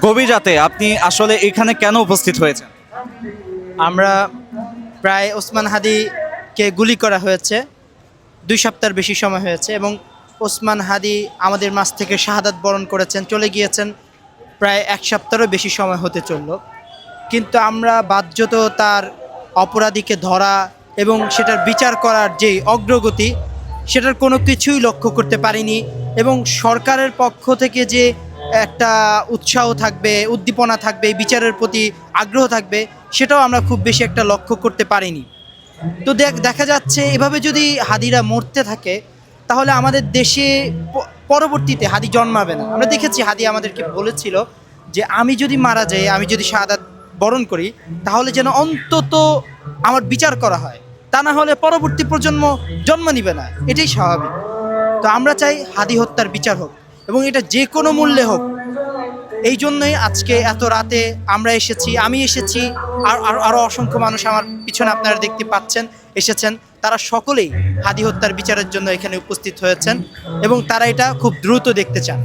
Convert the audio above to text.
গভীর রাতে আপনি আসলে এখানে কেন উপস্থিত হয়েছেন? আমরা প্রায় ওসমান হাদিকে গুলি করা হয়েছে, 2 সপ্তাহের বেশি সময় হয়েছে এবং ওসমান হাদি আমাদের মাঝ থেকে শাহাদাত বরণ করেছেন, চলে গিয়েছেন প্রায় 1 সপ্তাহেরও বেশি সময় হতে চলল। কিন্তু আমরা বাধ্যত তার অপরাধীকে ধরা এবং সেটার বিচার করার যে অগ্রগতি, সেটার কোনো কিছুই লক্ষ্য করতে পারিনি। এবং সরকারের পক্ষ থেকে যে একটা উৎসাহ থাকবে, উদ্দীপনা থাকবে, বিচারের প্রতি আগ্রহ থাকবে, সেটাও আমরা খুব বেশি একটা লক্ষ্য করতে পারিনি। তো দেখা যাচ্ছে এভাবে যদি হাদিরা মরতে থাকে, তাহলে আমাদের দেশে পরবর্তীতে হাদি জন্মাবে না। আমরা দেখেছি হাদি আমাদেরকে বলেছিল যে আমি যদি মারা যাই, আমি যদি শাহাদাত বরণ করি, তাহলে যেন অন্তত আমার বিচার করা হয়, তা না হলে পরবর্তী প্রজন্ম জন্ম নিবে না, এটাই স্বাভাবিক। তো আমরা চাই হাদি হত্যার বিচার হোক এবং এটা যে কোনো মূল্যে হোক। এই জন্যই আজকে এত রাতে আমরা এসেছি, আমি এসেছি, আর আরও অসংখ্য মানুষ আমার পিছনে আপনারা দেখতে পাচ্ছেন এসেছেন। তারা সকলেই হাদি হত্যার বিচারের জন্য এখানে উপস্থিত হয়েছেন এবং তারা এটা খুব দ্রুত দেখতে চান।